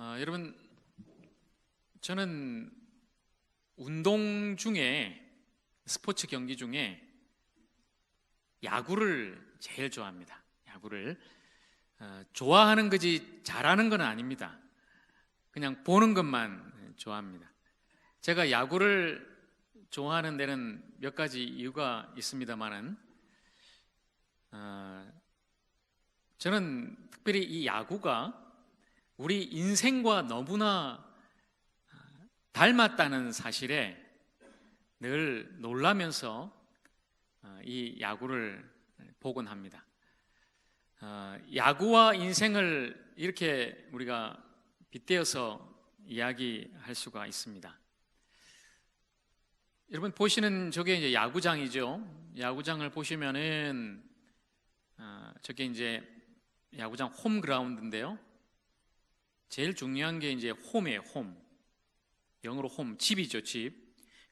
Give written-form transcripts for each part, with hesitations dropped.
여러분, 저는 운동 중에, 스포츠 경기 중에 야구를 제일 좋아합니다. 야구를 좋아하는 거지 잘하는 건 아닙니다. 그냥 보는 것만 좋아합니다. 제가 야구를 좋아하는 데는 몇 가지 이유가 있습니다만은, 저는 특별히 이 야구가 우리 인생과 너무나 닮았다는 사실에 늘 놀라면서 이 야구를 보곤 합니다. 야구와 인생을 이렇게 우리가 빗대어서 이야기할 수가 있습니다. 여러분 보시는 저게 이제 야구장이죠. 야구장을 보시면은 저게 이제 야구장 홈그라운드인데요. 제일 중요한 게 이제 홈이에요. 홈. 영어로 홈, 집이죠, 집.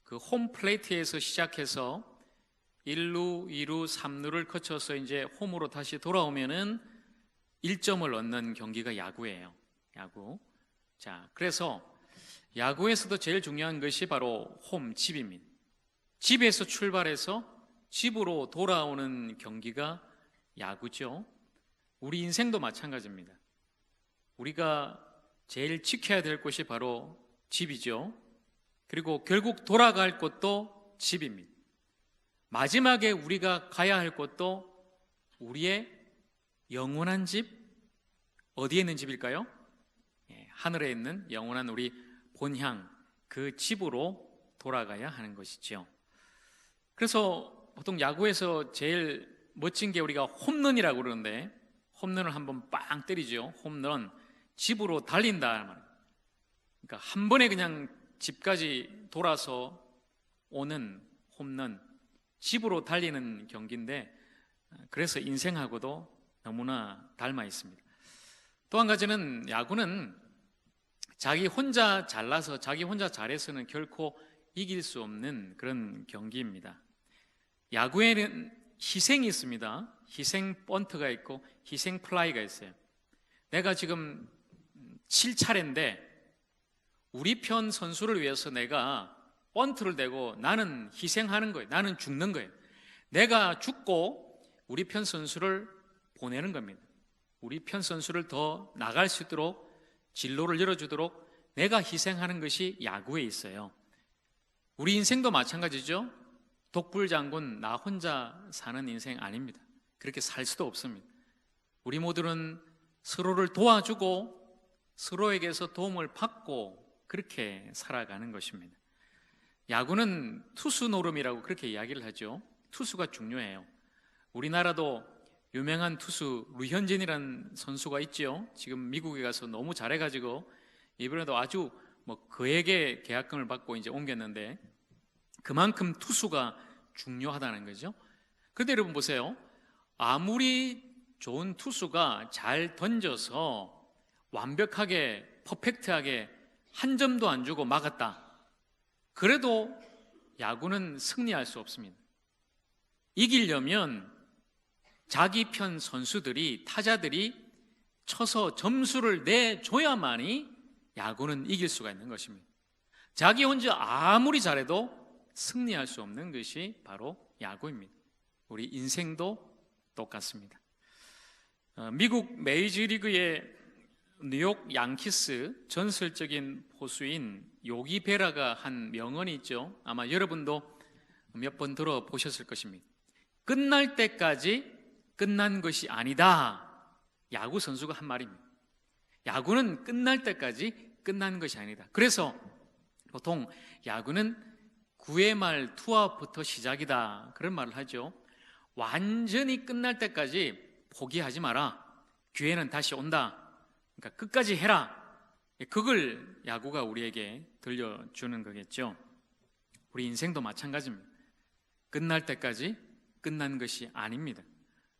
그 홈 플레이트에서 시작해서 1루, 2루, 3루를 거쳐서 이제 홈으로 다시 돌아오면은 1점을 얻는 경기가 야구예요. 야구. 자, 그래서 야구에서도 제일 중요한 것이 바로 홈, 집입니다. 집에서 출발해서 집으로 돌아오는 경기가 야구죠. 우리 인생도 마찬가지입니다. 우리가 제일 지켜야 될 곳이 바로 집이죠. 그리고 결국 돌아갈 곳도 집입니다. 마지막에 우리가 가야 할 곳도 우리의 영원한 집, 어디에 있는 집일까요? 하늘에 있는 영원한 우리 본향, 그 집으로 돌아가야 하는 것이죠. 그래서 보통 야구에서 제일 멋진 게 우리가 홈런이라고 그러는데, 홈런을 한번 빵 때리죠. 홈런, 집으로 달린다 말이에요. 그러니까 한 번에 그냥 집까지 돌아서 오는 홈런, 집으로 달리는 경기인데, 그래서 인생하고도 너무나 닮아 있습니다. 또 한 가지는 야구는 자기 혼자 잘나서 자기 혼자 잘해서는 결코 이길 수 없는 그런 경기입니다. 야구에는 희생이 있습니다. 희생 번트가 있고 희생 플라이가 있어요. 내가 지금 7차례인데 우리 편 선수를 위해서 내가 번트를 대고 나는 희생하는 거예요. 나는 죽는 거예요. 내가 죽고 우리 편 선수를 보내는 겁니다. 우리 편 선수를 더 나갈 수 있도록 진로를 열어주도록 내가 희생하는 것이 야구에 있어요. 우리 인생도 마찬가지죠. 독불장군 나 혼자 사는 인생 아닙니다. 그렇게 살 수도 없습니다. 우리 모두는 서로를 도와주고 서로에게서 도움을 받고 그렇게 살아가는 것입니다. 야구는 투수 노름이라고 그렇게 이야기를 하죠. 투수가 중요해요. 우리나라도 유명한 투수 류현진이라는 선수가 있죠. 지금 미국에 가서 너무 잘해가지고 이번에도 아주 그에게 계약금을 받고 이제 옮겼는데, 그만큼 투수가 중요하다는 거죠. 그런데 여러분 보세요. 아무리 좋은 투수가 잘 던져서 완벽하게 퍼펙트하게 한 점도 안 주고 막았다, 그래도 야구는 승리할 수 없습니다. 이기려면 자기 편 선수들이, 타자들이 쳐서 점수를 내줘야만이 야구는 이길 수가 있는 것입니다. 자기 혼자 아무리 잘해도 승리할 수 없는 것이 바로 야구입니다. 우리 인생도 똑같습니다. 미국 메이저리그의 뉴욕 양키스 전설적인 포수인 요기 베라가 한 명언이 있죠. 아마 여러분도 몇 번 들어보셨을 것입니다. 끝날 때까지 끝난 것이 아니다. 야구 선수가 한 말입니다. 야구는 끝날 때까지 끝난 것이 아니다. 그래서 보통 야구는 9회 말 투아웃부터 시작이다, 그런 말을 하죠. 완전히 끝날 때까지 포기하지 마라. 기회는 다시 온다. 그러니까 끝까지 해라. 그걸 야구가 우리에게 들려주는 거겠죠. 우리 인생도 마찬가지입니다. 끝날 때까지 끝난 것이 아닙니다.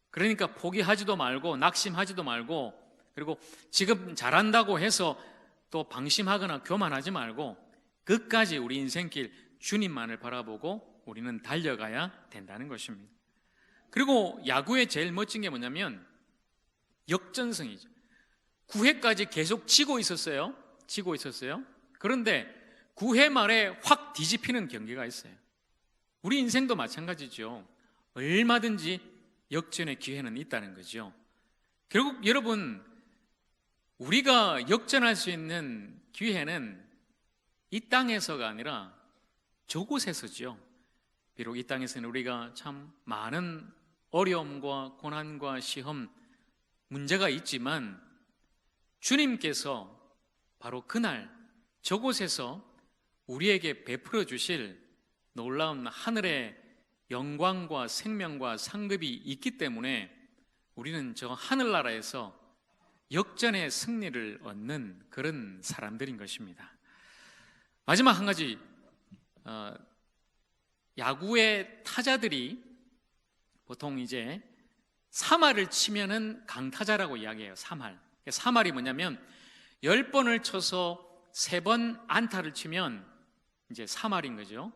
그러니까 포기하지도 말고 낙심하지도 말고, 그리고 지금 잘한다고 해서 또 방심하거나 교만하지 말고 끝까지 우리 인생길 주님만을 바라보고 우리는 달려가야 된다는 것입니다. 그리고 야구의 제일 멋진 게 뭐냐면 역전승이죠. 9회까지 계속 지고 있었어요. 그런데 9회 말에 확 뒤집히는 경기가 있어요. 우리 인생도 마찬가지죠. 얼마든지 역전의 기회는 있다는 거죠. 결국 여러분, 우리가 역전할 수 있는 기회는 이 땅에서가 아니라 저곳에서죠. 비록 이 땅에서는 우리가 참 많은 어려움과 고난과 시험, 문제가 있지만 주님께서 바로 그날 저곳에서 우리에게 베풀어 주실 놀라운 하늘의 영광과 생명과 상급이 있기 때문에 우리는 저 하늘나라에서 역전의 승리를 얻는 그런 사람들인 것입니다. 마지막 한 가지, 야구의 타자들이 보통 이제 3할을 치면은 강타자라고 이야기해요. 3할이 뭐냐면 10번을 쳐서 3번 안타를 치면 이제 3할인 거죠.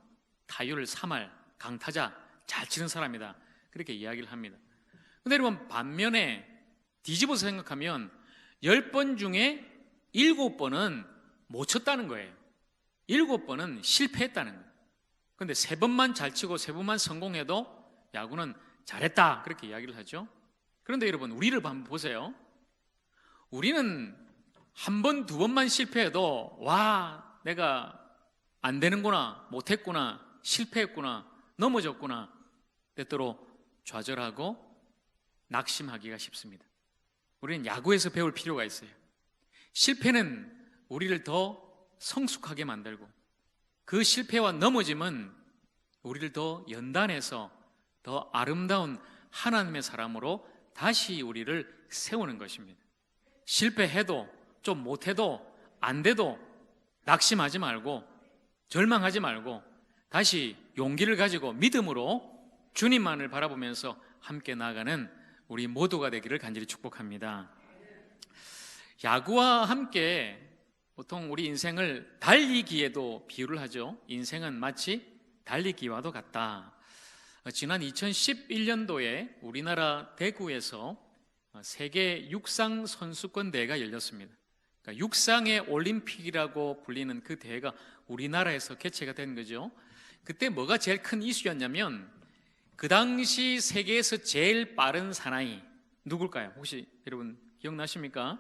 타율 3할, 강타자, 잘 치는 사람이다, 그렇게 이야기를 합니다. 근데 여러분, 반면에 뒤집어서 생각하면 10번 중에 7번은 못 쳤다는 거예요. 7번은 실패했다는 거예요. 근데 3번만 잘 치고 3번만 성공해도 야구는 잘했다, 그렇게 이야기를 하죠. 그런데 여러분, 우리를 한번 보세요. 우리는 한 번, 2번만 실패해도 와, 내가 안 되는구나, 못했구나, 실패했구나, 넘어졌구나, 때때로 좌절하고 낙심하기가 쉽습니다. 우리는 야구에서 배울 필요가 있어요. 실패는 우리를 더 성숙하게 만들고, 그 실패와 넘어짐은 우리를 더 연단해서 더 아름다운 하나님의 사람으로 다시 우리를 세우는 것입니다. 실패해도, 좀 못해도, 안 돼도 낙심하지 말고, 절망하지 말고 다시 용기를 가지고 믿음으로 주님만을 바라보면서 함께 나아가는 우리 모두가 되기를 간절히 축복합니다. 야구와 함께 보통 우리 인생을 달리기에도 비유를 하죠. 인생은 마치 달리기와도 같다. 지난 2011년도에 우리나라 대구에서 세계 육상 선수권 대회가 열렸습니다. 그러니까 육상의 올림픽이라고 불리는 그 대회가 우리나라에서 개최가 된 거죠. 그때 뭐가 제일 큰 이슈였냐면, 그 당시 세계에서 제일 빠른 사나이 누굴까요? 혹시 여러분 기억나십니까?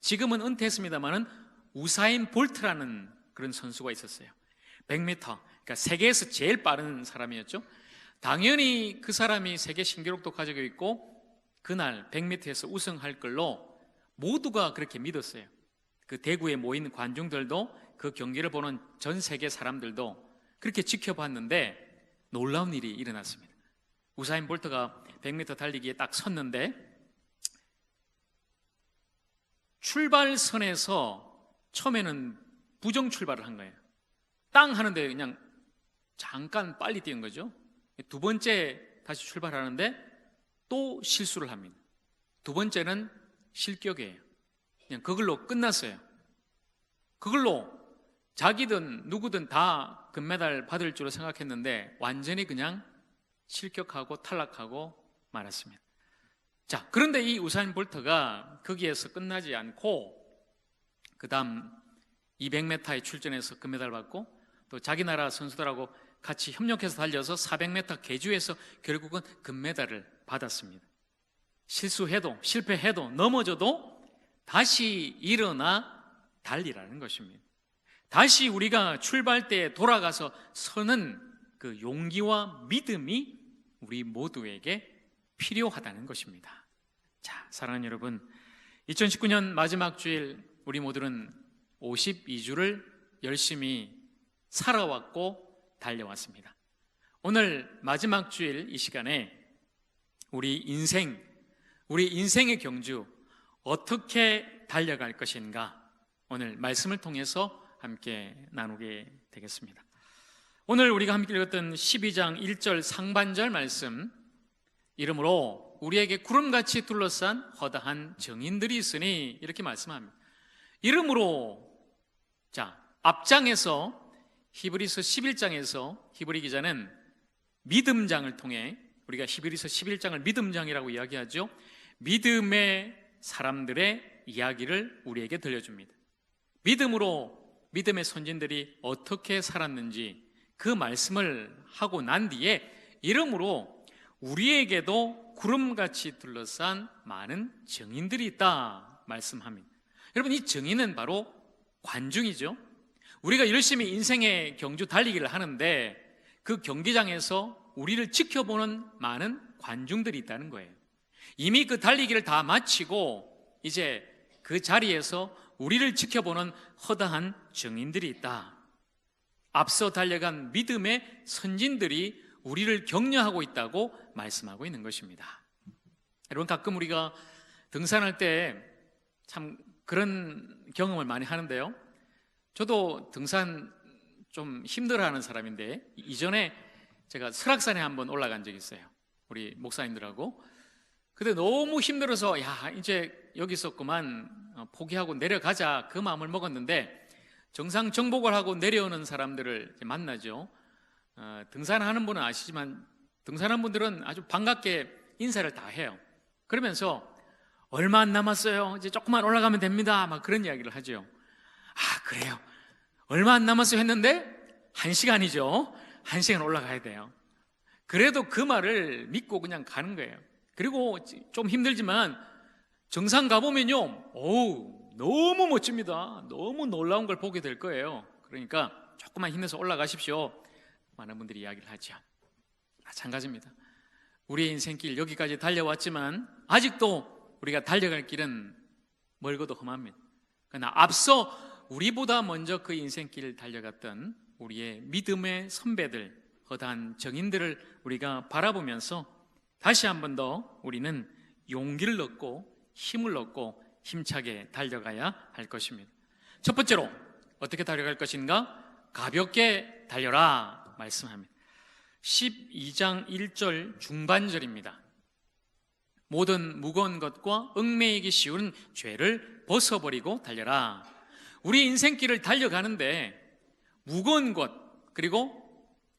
지금은 은퇴했습니다만은 우사인 볼트라는 그런 선수가 있었어요. 100m, 그러니까 세계에서 제일 빠른 사람이었죠. 당연히 그 사람이 세계 신기록도 가지고 있고 그날 100m에서 우승할 걸로 모두가 그렇게 믿었어요. 그 대구에 모인 관중들도, 그 경기를 보는 전 세계 사람들도 그렇게 지켜봤는데 놀라운 일이 일어났습니다. 우사인 볼트가 100m 달리기에 딱 섰는데 출발선에서 처음에는 부정 출발을 한 거예요. 땅 하는데 그냥 잠깐 빨리 뛰는 거죠. 두 번째 다시 출발하는데 또 실수를 합니다. 두 번째는 실격이에요. 그냥 그걸로 끝났어요. 그걸로 자기든 누구든 다 금메달 받을 줄로 생각했는데 완전히 그냥 실격하고 탈락하고 말았습니다. 자, 그런데 이 우사인 볼트가 거기에서 끝나지 않고 그 다음 200m에 출전해서 금메달 받고, 또 자기 나라 선수들하고 같이 협력해서 달려서 400m 계주에서 결국은 금메달을 받았습니다. 실수해도, 실패해도, 넘어져도 다시 일어나 달리라는 것입니다. 다시 우리가 출발대에 돌아가서 서는 그 용기와 믿음이 우리 모두에게 필요하다는 것입니다. 자, 사랑하는 여러분, 2019년 마지막 주일 우리 모두는 52주를 열심히 살아왔고 달려왔습니다. 오늘 마지막 주일 이 시간에 우리 인생의 경주 어떻게 달려갈 것인가, 오늘 말씀을 통해서 함께 나누게 되겠습니다. 오늘 우리가 함께 읽었던 12장 1절 상반절 말씀, 이러므로 우리에게 구름같이 둘러싼 허다한 증인들이 있으니, 이렇게 말씀합니다. 이러므로, 자, 앞장에서 히브리서 11장에서 히브리 기자는 믿음장을 통해, 우리가 히브리서 11장을 믿음장이라고 이야기하죠. 믿음의 사람들의 이야기를 우리에게 들려줍니다. 믿음의 선진들이 어떻게 살았는지 그 말씀을 하고 난 뒤에 이러므로 우리에게도 구름같이 둘러싼 많은 증인들이 있다 말씀합니다. 여러분, 이 증인은 바로 관중이죠. 우리가 열심히 인생의 경주 달리기를 하는데 그 경기장에서 우리를 지켜보는 많은 관중들이 있다는 거예요. 이미 그 달리기를 다 마치고 이제 그 자리에서 우리를 지켜보는 허다한 증인들이 있다. 앞서 달려간 믿음의 선진들이 우리를 격려하고 있다고 말씀하고 있는 것입니다. 여러분, 가끔 우리가 등산할 때 참 그런 경험을 많이 하는데요. 저도 등산 좀 힘들어하는 사람인데 이전에 제가 설악산에 한번 올라간 적이 있어요. 우리 목사님들하고. 근데 너무 힘들어서 야, 이제 여기 있었구만, 포기하고 내려가자, 그 마음을 먹었는데 정상 정복을 하고 내려오는 사람들을 만나죠. 등산하는 분은 아시지만 등산하는 분들은 아주 반갑게 인사를 다 해요. 그러면서 얼마 안 남았어요, 이제 조금만 올라가면 됩니다, 막 그런 이야기를 하죠. 아, 그래요? 얼마 안 남았어요 했는데 1시간이죠. 1시간 올라가야 돼요. 그래도 그 말을 믿고 그냥 가는 거예요. 그리고 좀 힘들지만 정상 가보면요, 어우, 너무 멋집니다. 너무 놀라운 걸 보게 될 거예요. 그러니까 조금만 힘내서 올라가십시오, 많은 분들이 이야기를 하죠. 마찬가지입니다. 우리의 인생길 여기까지 달려왔지만 아직도 우리가 달려갈 길은 멀고도 험합니다. 그러나 앞서 우리보다 먼저 그 인생길을 달려갔던 우리의 믿음의 선배들, 허다한 정인들을 우리가 바라보면서 다시 한 번 더 우리는 용기를 얻고 힘을 얻고 힘차게 달려가야 할 것입니다. 첫 번째로 어떻게 달려갈 것인가? 가볍게 달려라 말씀합니다. 12장 1절 중반절입니다. 모든 무거운 것과 얽매이기 쉬운 죄를 벗어버리고 달려라. 우리 인생길을 달려가는데 무거운 것, 그리고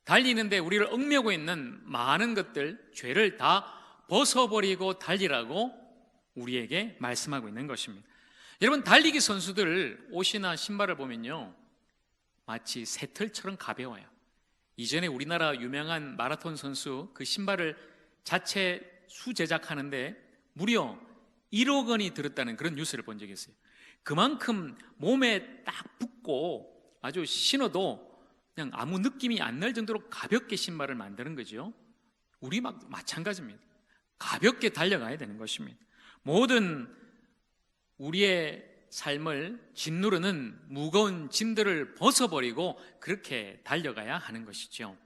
달리는데 우리를 얽매고 있는 많은 것들, 죄를 다 벗어버리고 달리라고 우리에게 말씀하고 있는 것입니다. 여러분, 달리기 선수들 옷이나 신발을 보면요, 마치 새털처럼 가벼워요. 이전에 우리나라 유명한 마라톤 선수 그 신발을 자체 수제작하는데 무려 1억 원이 들었다는 그런 뉴스를 본 적이 있어요. 그만큼 몸에 딱 붙고 아주 신어도 그냥 아무 느낌이 안 날 정도로 가볍게 신발을 만드는 거죠. 우리 마찬가지입니다. 가볍게 달려가야 되는 것입니다. 모든 우리의 삶을 짓누르는 무거운 짐들을 벗어버리고 그렇게 달려가야 하는 것이죠.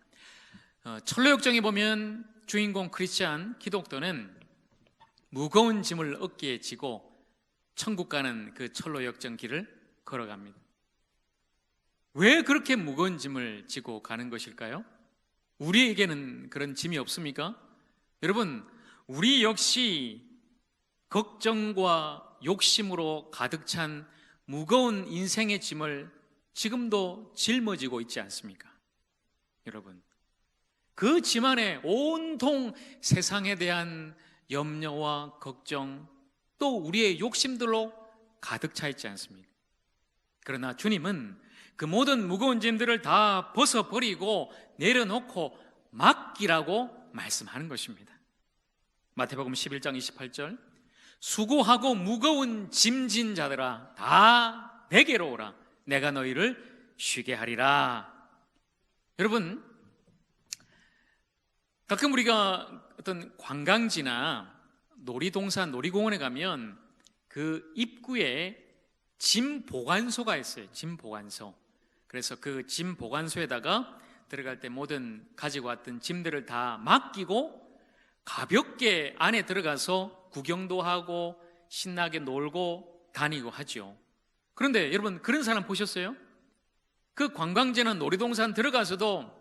철로역정에 보면 주인공 크리스찬 기독도는 무거운 짐을 어깨에 지고 천국 가는 그 철로역정 길을 걸어갑니다. 왜 그렇게 무거운 짐을 지고 가는 것일까요? 우리에게는 그런 짐이 없습니까? 여러분, 우리 역시 걱정과 욕심으로 가득 찬 무거운 인생의 짐을 지금도 짊어지고 있지 않습니까? 여러분, 그 짐 안에 온통 세상에 대한 염려와 걱정, 또 우리의 욕심들로 가득 차 있지 않습니까? 그러나 주님은 그 모든 무거운 짐들을 다 벗어버리고 내려놓고 맡기라고 말씀하는 것입니다. 마태복음 11장 28절, 수고하고 무거운 짐진 자들아 다 내게로 오라, 내가 너희를 쉬게 하리라. 여러분, 가끔 우리가 어떤 관광지나 놀이동산, 놀이공원에 가면 그 입구에 짐 보관소가 있어요. 짐 보관소. 그래서 그 짐 보관소에다가 들어갈 때 모든 가지고 왔던 짐들을 다 맡기고 가볍게 안에 들어가서 구경도 하고 신나게 놀고 다니고 하죠. 그런데 여러분, 그런 사람 보셨어요? 그 관광지나 놀이동산 들어가서도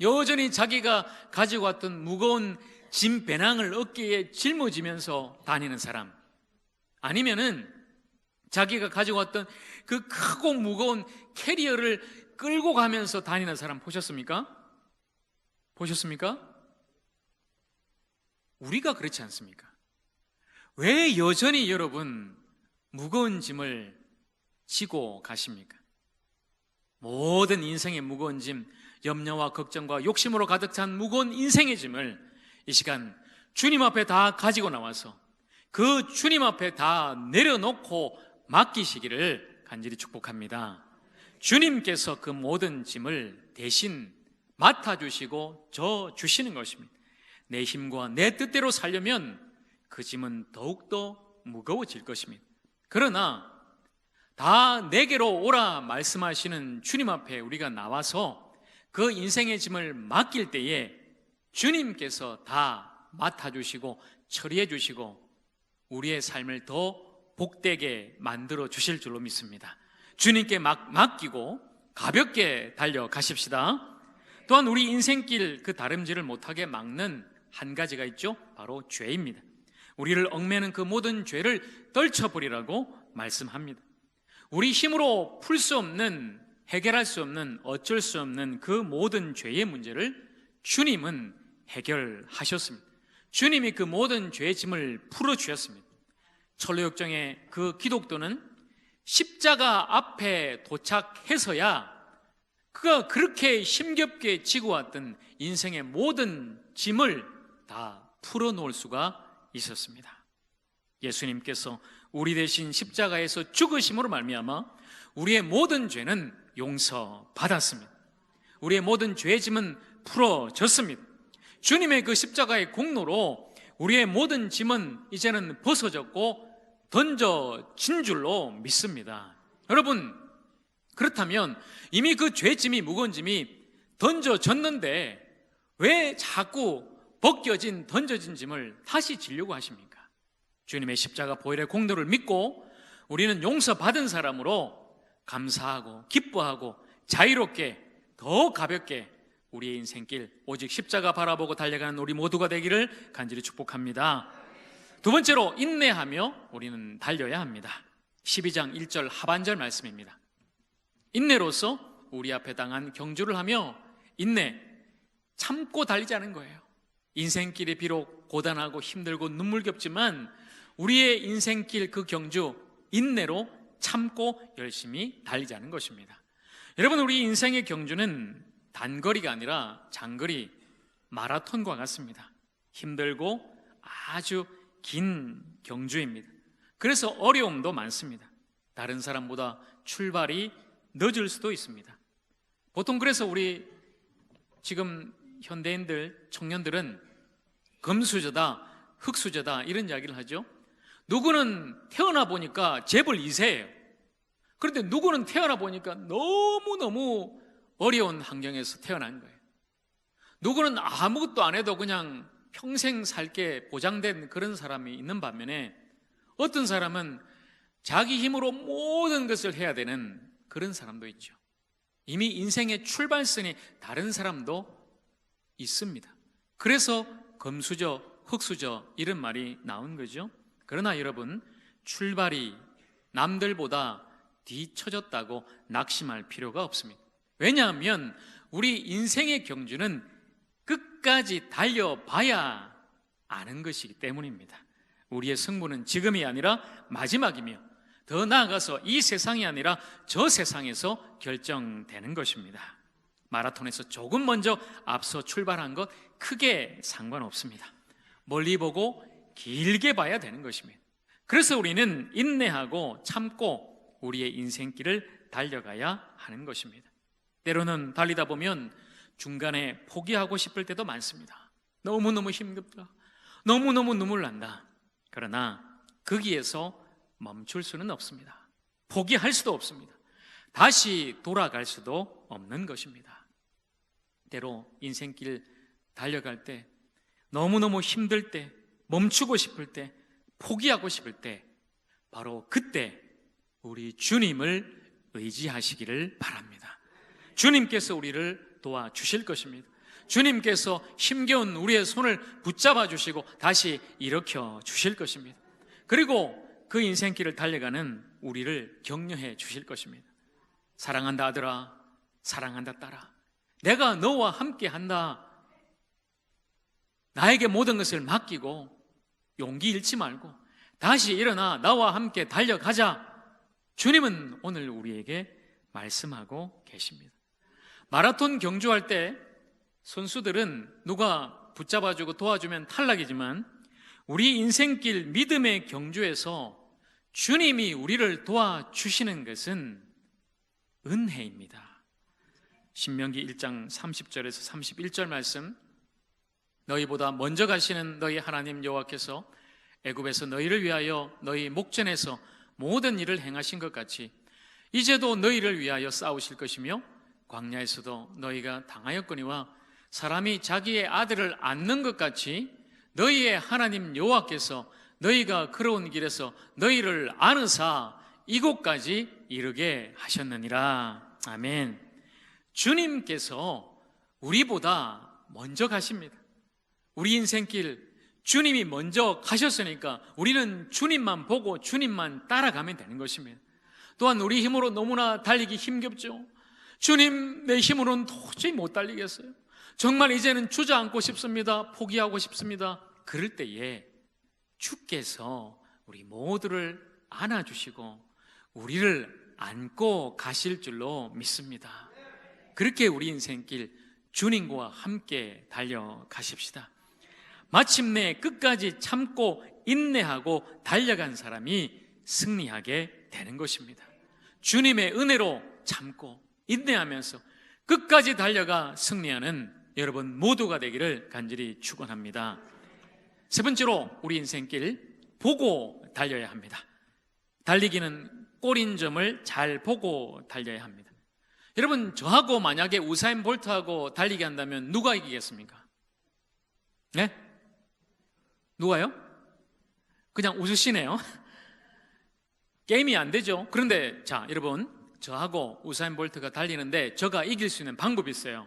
여전히 자기가 가지고 왔던 무거운 짐 배낭을 어깨에 짊어지면서 다니는 사람, 아니면은 자기가 가지고 왔던 그 크고 무거운 캐리어를 끌고 가면서 다니는 사람 보셨습니까? 보셨습니까? 우리가 그렇지 않습니까? 왜 여전히 여러분 무거운 짐을 지고 가십니까? 모든 인생의 무거운 짐, 염려와 걱정과 욕심으로 가득 찬 무거운 인생의 짐을 이 시간 주님 앞에 다 가지고 나와서 그 주님 앞에 다 내려놓고 맡기시기를 간절히 축복합니다. 주님께서 그 모든 짐을 대신 맡아주시고 져주시는 것입니다. 내 힘과 내 뜻대로 살려면 그 짐은 더욱더 무거워질 것입니다. 그러나 다 내게로 오라 말씀하시는 주님 앞에 우리가 나와서 그 인생의 짐을 맡길 때에 주님께서 다 맡아주시고 처리해 주시고 우리의 삶을 더 복되게 만들어 주실 줄로 믿습니다. 주님께 맡기고 가볍게 달려가십시다. 또한 우리 인생길 그 다름질을 못하게 막는 한 가지가 있죠. 바로 죄입니다. 우리를 얽매는 그 모든 죄를 떨쳐버리라고 말씀합니다. 우리 힘으로 풀 수 없는, 해결할 수 없는, 어쩔 수 없는 그 모든 죄의 문제를 주님은 해결하셨습니다. 주님이 그 모든 죄의 짐을 풀어주셨습니다. 철로역정의 그 기독도는 십자가 앞에 도착해서야 그가 그렇게 힘겹게 지고 왔던 인생의 모든 짐을 다 풀어놓을 수가 있었습니다. 예수님께서 우리 대신 십자가에서 죽으심으로 말미암아 우리의 모든 죄는 용서받았습니다. 우리의 모든 죄의 짐은 풀어졌습니다. 주님의 그 십자가의 공로로 우리의 모든 짐은 이제는 벗어졌고 던져진 줄로 믿습니다. 여러분, 그렇다면 이미 그 죄짐이, 무거운 짐이 던져졌는데 왜 자꾸 벗겨진, 던져진 짐을 다시 지려고 하십니까? 주님의 십자가 보혈의 공로를 믿고 우리는 용서받은 사람으로 감사하고 기뻐하고 자유롭게 더 가볍게 우리의 인생길 오직 십자가 바라보고 달려가는 우리 모두가 되기를 간절히 축복합니다. 두 번째로 인내하며 우리는 달려야 합니다. 12장 1절 하반절 말씀입니다. 인내로서 우리 앞에 당한 경주를 하며 인내, 참고 달리자는 거예요. 인생길이 비록 고단하고 힘들고 눈물겹지만 우리의 인생길 그 경주 인내로 참고 열심히 달리자는 것입니다. 여러분, 우리 인생의 경주는 단거리가 아니라 장거리, 마라톤과 같습니다. 힘들고 아주 긴 경주입니다. 그래서 어려움도 많습니다. 다른 사람보다 출발이 늦을 수도 있습니다. 보통 그래서 우리 지금 현대인들, 청년들은 금수저다, 흙수저다 이런 이야기를 하죠. 누구는 태어나 보니까 재벌 2세예요. 그런데 누구는 태어나 보니까 너무너무 어려운 환경에서 태어난 거예요. 누구는 아무것도 안 해도 그냥 평생 살게 보장된 그런 사람이 있는 반면에 어떤 사람은 자기 힘으로 모든 것을 해야 되는 그런 사람도 있죠. 이미 인생의 출발선이 다른 사람도 있습니다. 그래서 금수저, 흙수저 이런 말이 나온 거죠. 그러나 여러분, 출발이 남들보다 뒤처졌다고 낙심할 필요가 없습니다. 왜냐하면 우리 인생의 경주는 끝까지 달려봐야 아는 것이기 때문입니다. 우리의 승부는 지금이 아니라 마지막이며 더 나아가서 이 세상이 아니라 저 세상에서 결정되는 것입니다. 마라톤에서 조금 먼저 앞서 출발한 것 크게 상관없습니다. 멀리 보고 길게 봐야 되는 것입니다. 그래서 우리는 인내하고 참고 우리의 인생길을 달려가야 하는 것입니다. 때로는 달리다 보면 중간에 포기하고 싶을 때도 많습니다. 너무너무 힘들다, 너무너무 눈물 난다. 그러나 거기에서 멈출 수는 없습니다. 포기할 수도 없습니다. 다시 돌아갈 수도 없는 것입니다. 때로 인생길 달려갈 때, 너무너무 힘들 때, 멈추고 싶을 때, 포기하고 싶을 때, 바로 그때 우리 주님을 의지하시기를 바랍니다. 주님께서 우리를 도와주실 것입니다. 주님께서 힘겨운 우리의 손을 붙잡아 주시고 다시 일으켜 주실 것입니다. 그리고 그 인생길을 달려가는 우리를 격려해 주실 것입니다. 사랑한다 아들아, 사랑한다 딸아, 내가 너와 함께 한다. 나에게 모든 것을 맡기고 용기 잃지 말고 다시 일어나 나와 함께 달려가자. 주님은 오늘 우리에게 말씀하고 계십니다. 마라톤 경주할 때 선수들은 누가 붙잡아주고 도와주면 탈락이지만 우리 인생길 믿음의 경주에서 주님이 우리를 도와주시는 것은 은혜입니다. 신명기 1장 30절에서 31절 말씀, 너희보다 먼저 가시는 너희 하나님 여호와께서 애굽에서 너희를 위하여 너희 목전에서 모든 일을 행하신 것 같이 이제도 너희를 위하여 싸우실 것이며 광야에서도 너희가 당하였거니와 사람이 자기의 아들을 안는 것 같이 너희의 하나님 여호와께서 너희가 걸어온 길에서 너희를 안으사 이곳까지 이르게 하셨느니라. 아멘. 주님께서 우리보다 먼저 가십니다. 우리 인생길 주님이 먼저 가셨으니까 우리는 주님만 보고 주님만 따라가면 되는 것입니다. 또한 우리 힘으로 너무나 달리기 힘겹죠. 주님, 내 힘으로는 도저히 못 달리겠어요. 정말 이제는 주저앉고 싶습니다. 포기하고 싶습니다. 그럴 때에 주께서 우리 모두를 안아주시고 우리를 안고 가실 줄로 믿습니다. 그렇게 우리 인생길 주님과 함께 달려가십시다. 마침내 끝까지 참고 인내하고 달려간 사람이 승리하게 되는 것입니다. 주님의 은혜로 참고 인내하면서 끝까지 달려가 승리하는 여러분 모두가 되기를 간절히 축원합니다. 세 번째로 우리 인생길 보고 달려야 합니다. 달리기는 꼬린 점을 잘 보고 달려야 합니다. 여러분, 저하고 만약에 우사인 볼트하고 달리기 한다면 누가 이기겠습니까? 네? 누가요? 그냥 웃으시네요. 게임이 안 되죠. 그런데 자, 여러분, 저하고 우사인 볼트가 달리는데 저가 이길 수 있는 방법이 있어요.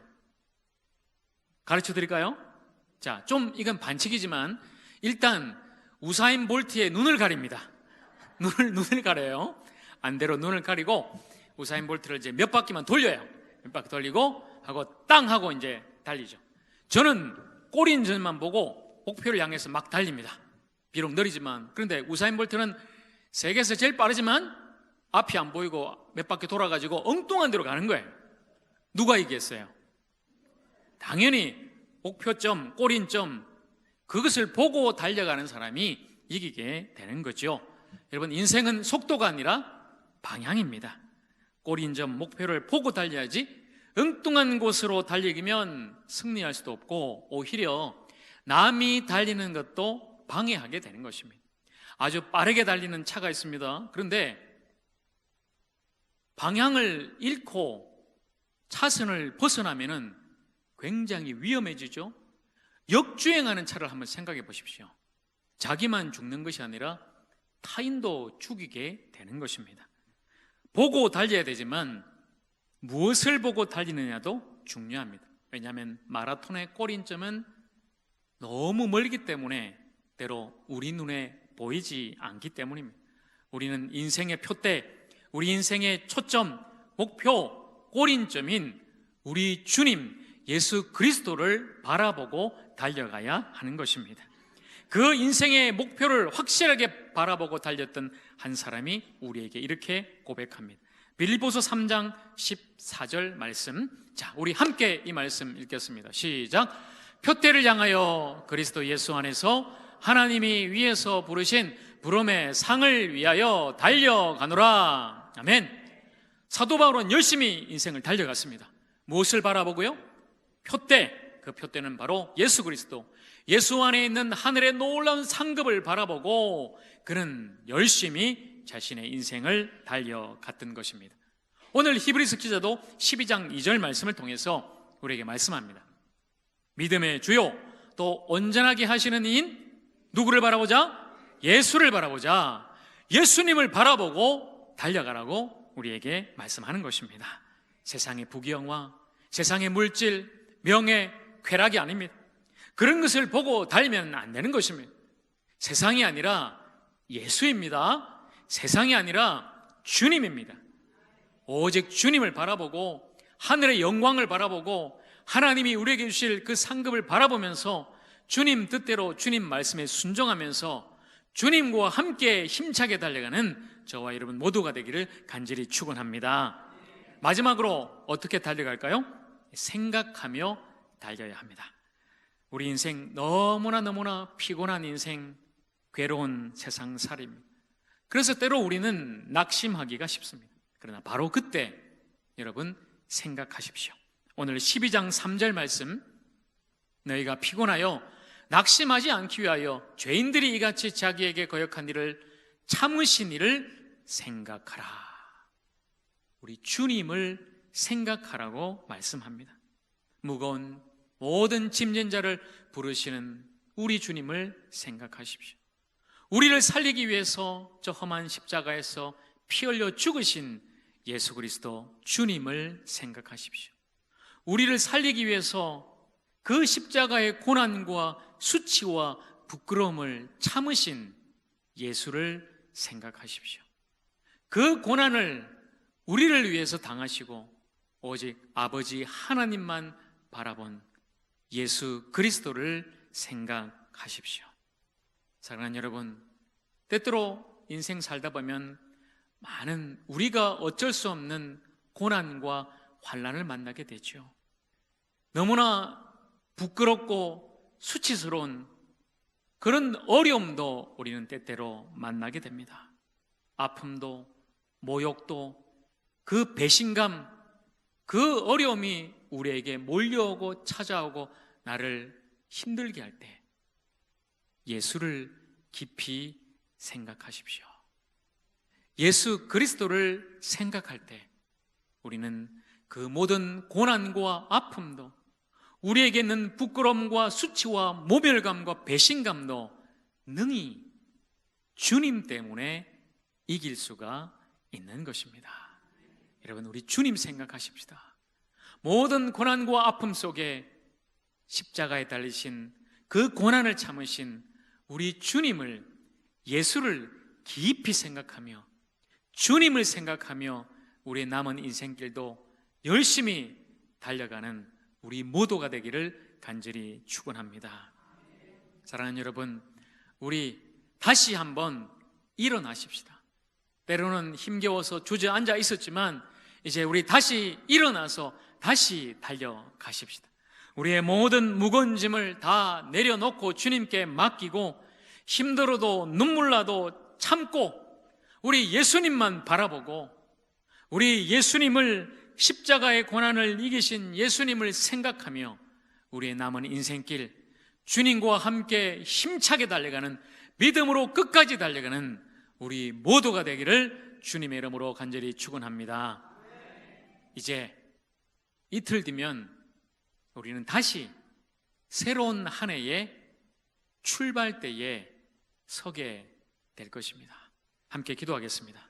가르쳐 드릴까요? 자, 좀 이건 반칙이지만 일단 우사인 볼트의 눈을 가립니다. 눈을 가려요. 안대로 눈을 가리고 우사인 볼트를 이제 몇 바퀴만 돌려요. 몇 바퀴 돌리고 하고 땅 하고 이제 달리죠. 저는 꼬린 점만 보고 목표를 향해서 막 달립니다. 비록 느리지만. 그런데 우사인 볼트는 세계에서 제일 빠르지만 앞이 안 보이고 몇 바퀴 돌아가지고 엉뚱한 데로 가는 거예요. 누가 이기겠어요? 당연히 목표점, 꼬린점, 그것을 보고 달려가는 사람이 이기게 되는 거죠. 여러분, 인생은 속도가 아니라 방향입니다. 꼬린점, 목표를 보고 달려야지 엉뚱한 곳으로 달리기면 승리할 수도 없고 오히려 남이 달리는 것도 방해하게 되는 것입니다. 아주 빠르게 달리는 차가 있습니다. 그런데 방향을 잃고 차선을 벗어나면은 굉장히 위험해지죠. 역주행하는 차를 한번 생각해 보십시오. 자기만 죽는 것이 아니라 타인도 죽이게 되는 것입니다. 보고 달려야 되지만 무엇을 보고 달리느냐도 중요합니다. 왜냐하면 마라톤의 꼬린점은 너무 멀기 때문에 때로 우리 눈에 보이지 않기 때문입니다. 우리는 인생의 표대, 우리 인생의 초점, 목표, 꼬린점인 우리 주님 예수 그리스도를 바라보고 달려가야 하는 것입니다. 그 인생의 목표를 확실하게 바라보고 달렸던 한 사람이 우리에게 이렇게 고백합니다. 빌립보서 3장 14절 말씀. 자, 우리 함께 이 말씀 읽겠습니다. 시작. 표대를 향하여 그리스도 예수 안에서 하나님이 위에서 부르신 부름의 상을 위하여 달려가노라. 아멘. 사도 바울은 열심히 인생을 달려갔습니다. 무엇을 바라보고요? 표대. 그 표대는 바로 예수 그리스도, 예수 안에 있는 하늘의 놀라운 상급을 바라보고 그는 열심히 자신의 인생을 달려갔던 것입니다. 오늘 히브리서 기자도 12장 2절 말씀을 통해서 우리에게 말씀합니다. 믿음의 주요 또 온전하게 하시는 이인 누구를 바라보자? 예수를 바라보자. 예수님을 바라보고 달려가라고 우리에게 말씀하는 것입니다. 세상의 부귀영화, 세상의 물질, 명예, 쾌락이 아닙니다. 그런 것을 보고 달리면 안 되는 것입니다. 세상이 아니라 예수입니다. 세상이 아니라 주님입니다. 오직 주님을 바라보고 하늘의 영광을 바라보고 하나님이 우리에게 주실 그 상급을 바라보면서 주님 뜻대로 주님 말씀에 순종하면서 주님과 함께 힘차게 달려가는 저와 여러분 모두가 되기를 간절히 축원합니다. 마지막으로 어떻게 달려갈까요? 생각하며 달려야 합니다. 우리 인생 너무나 피곤한 인생, 괴로운 세상살이입니다. 그래서 때로 우리는 낙심하기가 쉽습니다. 그러나 바로 그때 여러분 생각하십시오. 오늘 12장 3절 말씀, 너희가 피곤하여 낙심하지 않기 위하여 죄인들이 이같이 자기에게 거역한 일을 참으신 이를 생각하라. 우리 주님을 생각하라고 말씀합니다. 무거운 모든 짐진 자를 부르시는 우리 주님을 생각하십시오. 우리를 살리기 위해서 저 험한 십자가에서 피 흘려 죽으신 예수 그리스도 주님을 생각하십시오. 우리를 살리기 위해서 그 십자가의 고난과 수치와 부끄러움을 참으신 예수를 생각하십시오. 그 고난을 우리를 위해서 당하시고 오직 아버지 하나님만 바라본 예수 그리스도를 생각하십시오. 사랑하는 여러분, 때때로 인생 살다 보면 많은 우리가 어쩔 수 없는 고난과 환난을 만나게 되죠. 너무나 부끄럽고 수치스러운 그런 어려움도 우리는 때때로 만나게 됩니다. 아픔도 모욕도 그 배신감, 그 어려움이 우리에게 몰려오고 찾아오고 나를 힘들게 할 때 예수를 깊이 생각하십시오. 예수 그리스도를 생각할 때 우리는 그 모든 고난과 아픔도, 우리에게 있는 부끄러움과 수치와 모멸감과 배신감도 능히 주님 때문에 이길 수가 있는 것입니다. 여러분, 우리 주님 생각하십시다. 모든 고난과 아픔 속에 십자가에 달리신 그 고난을 참으신 우리 주님을, 예수를 깊이 생각하며 주님을 생각하며 우리의 남은 인생길도 열심히 달려가는 우리 모두가 되기를 간절히 축원합니다. 사랑하는 여러분, 우리 다시 한번 일어나십시다. 때로는 힘겨워서 주저앉아 있었지만 이제 우리 다시 일어나서 다시 달려가십시다. 우리의 모든 무거운 짐을 다 내려놓고 주님께 맡기고 힘들어도 눈물 나도 참고 우리 예수님만 바라보고 우리 예수님을, 십자가의 고난을 이기신 예수님을 생각하며 우리의 남은 인생길 주님과 함께 힘차게 달려가는, 믿음으로 끝까지 달려가는 우리 모두가 되기를 주님의 이름으로 간절히 축원합니다. 이제 이틀 뒤면 우리는 다시 새로운 한 해의 출발대에 서게 될 것입니다. 함께 기도하겠습니다.